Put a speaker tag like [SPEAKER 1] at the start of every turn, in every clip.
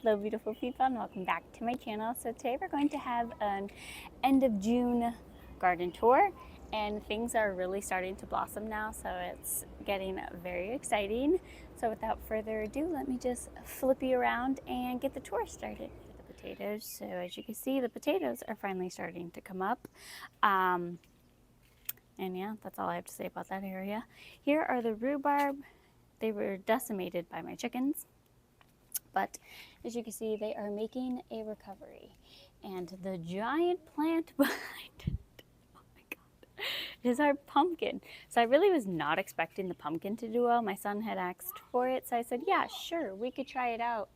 [SPEAKER 1] Hello beautiful people and welcome back to my channel. So today we're going to have an end of June garden tour and things are really starting to blossom now, so it's getting very exciting. So without further ado, let me just flip you around and get the tour started. The potatoes, so as you can see, the potatoes are finally starting to come up. And yeah, that's all I have to say about that area. Here are the rhubarb. They were decimated by my chickens, but as you can see, they are making a recovery. And the giant plant behind it, oh my god, is our pumpkin. So I really was not expecting the pumpkin to do well. My son had asked for it, so I said, yeah, sure, we could try it out.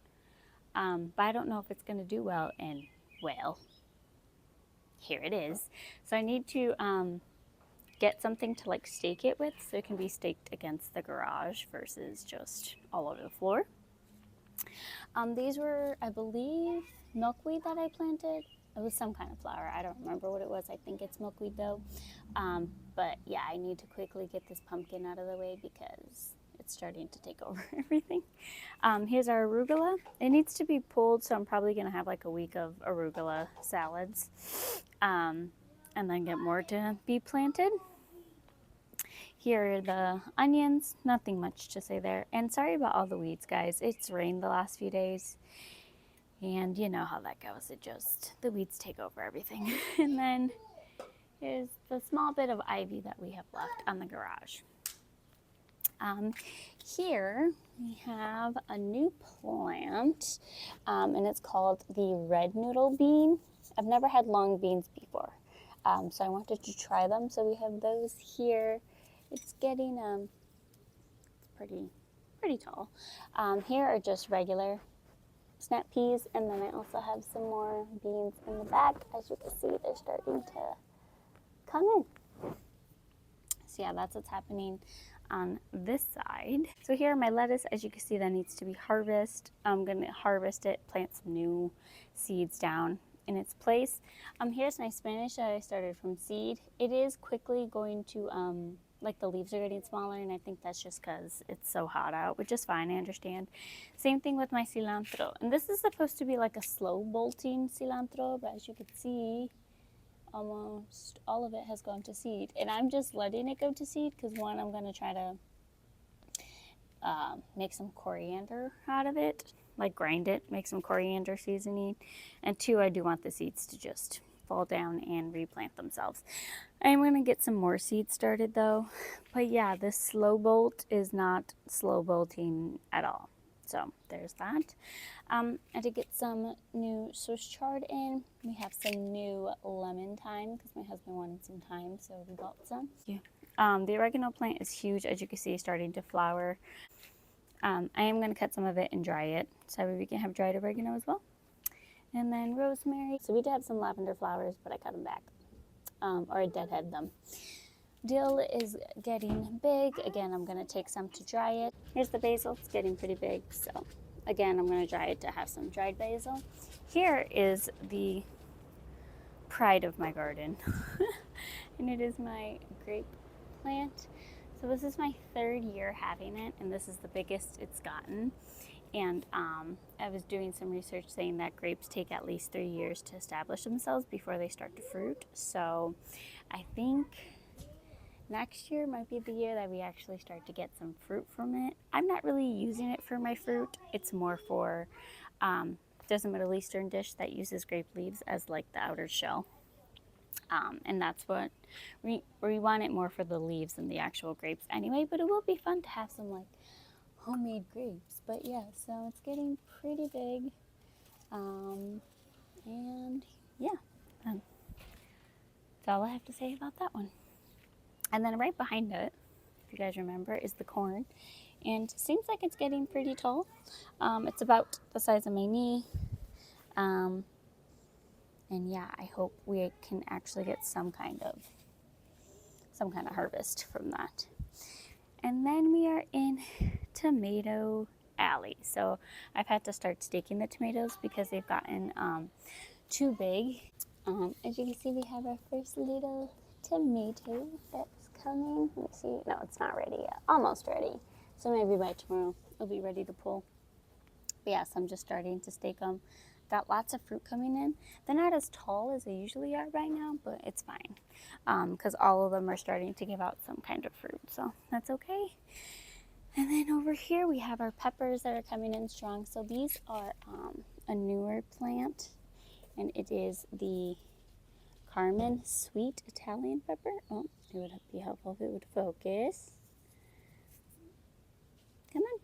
[SPEAKER 1] But I don't know if it's going to do well, and well, here it is. So I need to get something to like stake it with so it can be staked against the garage versus just all over the floor. These were, I believe, milkweed that I planted. It was some kind of flower. I don't remember what it was. I think it's milkweed though. But yeah, I need to quickly get this pumpkin out of the way because it's starting to take over everything. Here's our arugula. It needs to be pulled, so I'm probably going to have like a week of arugula salads. And then get more to be planted. Here are the onions, nothing much to say there. And sorry about all the weeds, guys. It's rained the last few days. And you know how that goes. The weeds take over everything. And then here's the small bit of ivy that we have left on the garage. Here we have a new plant, and it's called the red noodle bean. I've never had long beans before, so I wanted to try them. So we have those here. It's getting pretty tall. Here are just regular snap peas, and then I also have some more beans in the back. As you can see, they're starting to come in. So yeah, that's what's happening on this side. So here are my lettuce. As you can see, that needs to be harvested. I'm gonna harvest it, plant some new seeds down in its place. Here's my spinach that I started from seed. It is quickly going to like the leaves are getting smaller, and I think that's just because it's so hot out, which is fine, I understand. Same thing with my cilantro. And this is supposed to be like a slow bolting cilantro, but as you can see, almost all of it has gone to seed. And I'm just letting it go to seed because one, I'm going to try to make some coriander out of it, like grind it, make some coriander seasoning. And two, I do want the seeds to just fall down and replant themselves. I'm going to get some more seeds started though. But yeah, this slow bolt is not slow bolting at all. So there's that. I did get some new Swiss chard in. We have some new lemon thyme because my husband wanted some thyme, so we bought some. Yeah. The oregano plant is huge, as you can see, starting to flower. I am going to cut some of it and dry it so we can have dried oregano as well. And then rosemary. So we did have some lavender flowers, but I cut them back, or I deadhead them. Dill is getting big. Again, I'm going to take some to dry it. Here's the basil. It's getting pretty big, so again, I'm going to dry it to have some dried basil. Here is the pride of my garden, and it is my grape plant. So this is my third year having it, and this is the biggest it's gotten. And I was doing some research saying that grapes take at least 3 years to establish themselves before they start to fruit. So I think next year might be the year that we actually start to get some fruit from it. I'm not really using it for my fruit. It's more for, there's a Middle Eastern dish that uses grape leaves as like the outer shell. And that's what, we want it more for the leaves than the actual grapes anyway, but it will be fun to have some like homemade grapes. But yeah, so it's getting pretty big. And yeah, that's all I have to say about that one. And then right behind it, if you guys remember, is the corn. And it seems like it's getting pretty tall. It's about the size of my knee. And yeah, I hope we can actually get some kind of harvest from that. And then we are in tomato alley. So I've had to start staking the tomatoes because they've gotten too big. As you can see, we have our first little tomato that's coming. Let me see. No, it's not ready yet. Almost ready. So maybe by tomorrow it'll be ready to pull. But yes, I'm just starting to stake them. Got lots of fruit coming in. They're not as tall as they usually are right now, but it's fine because all of them are starting to give out some kind of fruit, so that's okay. And then over here we have our peppers that are coming in strong. So these are a newer plant, and it is the Carmen sweet Italian pepper. Oh, it would be helpful if it would focus. Come on,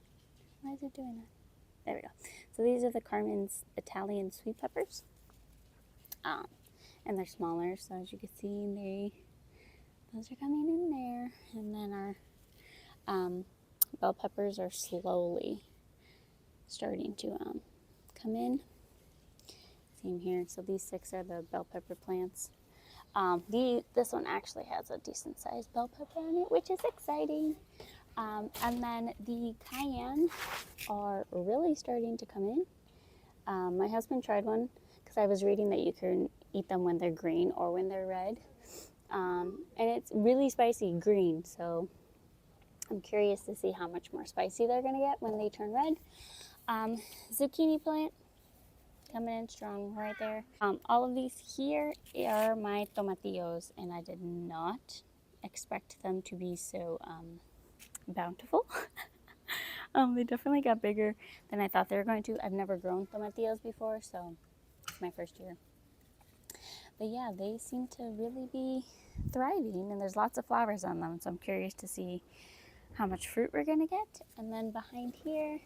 [SPEAKER 1] why is it doing that? There we go. So these are the Carmen's Italian sweet peppers. And they're smaller, so as you can see, those are coming in there. And then our bell peppers are slowly starting to come in. Same here. So these 6 are the bell pepper plants. This one actually has a decent sized bell pepper on it, which is exciting. And then the cayenne are really starting to come in. My husband tried one because I was reading that you can eat them when they're green or when they're red. And it's really spicy green, so I'm curious to see how much more spicy they're going to get when they turn red. Zucchini plant coming in strong right there. All of these here are my tomatillos, and I did not expect them to be so bountiful. They definitely got bigger than I thought they were going to. I've never grown tomatillos before, so it's my first year. But yeah, they seem to really be thriving, and there's lots of flowers on them, so I'm curious to see how much fruit we're gonna get. And then behind here,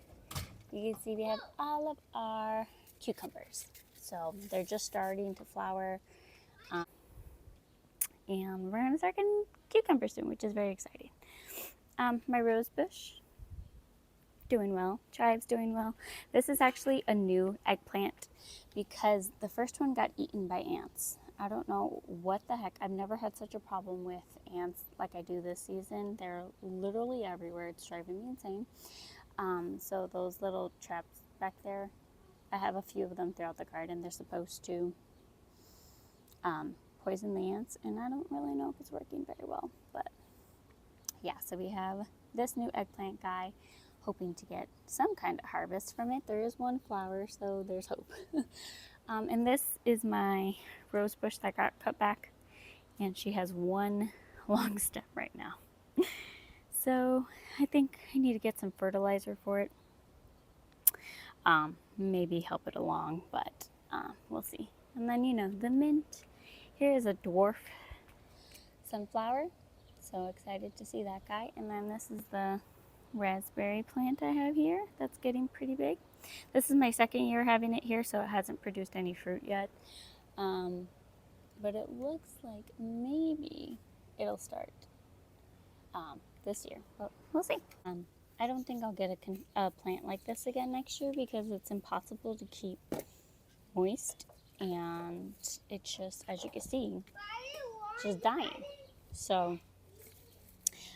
[SPEAKER 1] you can see we have all of our cucumbers. So they're just starting to flower, and we're gonna start getting cucumbers soon, which is very exciting. My rose bush, doing well. Chive's doing well. This is actually a new eggplant because the first one got eaten by ants. I don't know what the heck. I've never had such a problem with ants like I do this season. They're literally everywhere. It's driving me insane. So those little traps back there, I have a few of them throughout the garden. They're supposed to poison the ants, and I don't really know if it's working very well. But yeah, so we have this new eggplant guy, hoping to get some kind of harvest from it. There is one flower, so there's hope. And this is my rose bush that got cut back, and she has one long stem right now. So I think I need to get some fertilizer for it. Maybe help it along, but we'll see. And then, the mint. Here is a dwarf sunflower. So excited to see that guy. And then this is the raspberry plant I have here that's getting pretty big. This is my second year having it here, so it hasn't produced any fruit yet. But it looks like maybe it'll start this year, but we'll see. I don't think I'll get a plant like this again next year because it's impossible to keep moist, and it's just, as you can see, just dying. So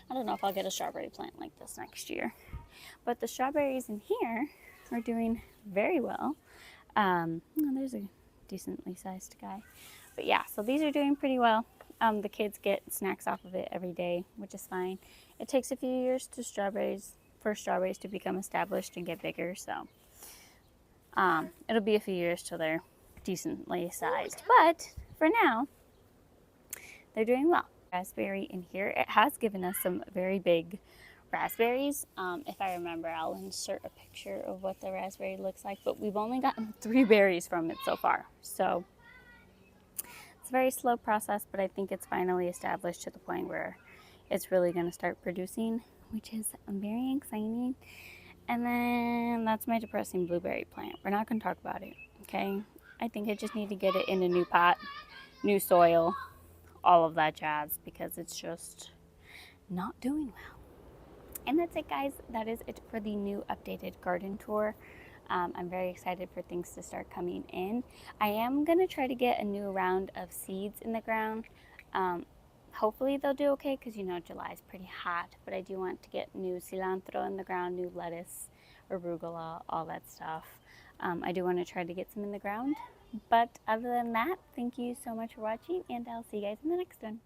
[SPEAKER 1] I don't know if I'll get a strawberry plant like this next year. But the strawberries in here are doing very well. There's a decently sized guy. But yeah, so these are doing pretty well. The kids get snacks off of it every day, which is fine. It takes a few years for strawberries to become established and get bigger. So it'll be a few years till they're decently sized. But for now, they're doing well. Raspberry in here, it has given us some very big raspberries. If I remember, I'll insert a picture of what the raspberry looks like, but we've only gotten 3 berries from it so far. So it's a very slow process, but I think it's finally established to the point where it's really going to start producing, which is very exciting. And then that's my depressing blueberry plant. We're not going to talk about it, okay? I think I just need to get it in a new pot, new soil, all of that jazz, because it's just not doing well. And that's it, guys. That is it for the new updated garden tour. I'm very excited for things to start coming in. I am going to try to get a new round of seeds in the ground. Hopefully they'll do okay because July is pretty hot, but I do want to get new cilantro in the ground, new lettuce, arugula, all that stuff. I do want to try to get some in the ground. But other than that, thank you so much for watching, and I'll see you guys in the next one.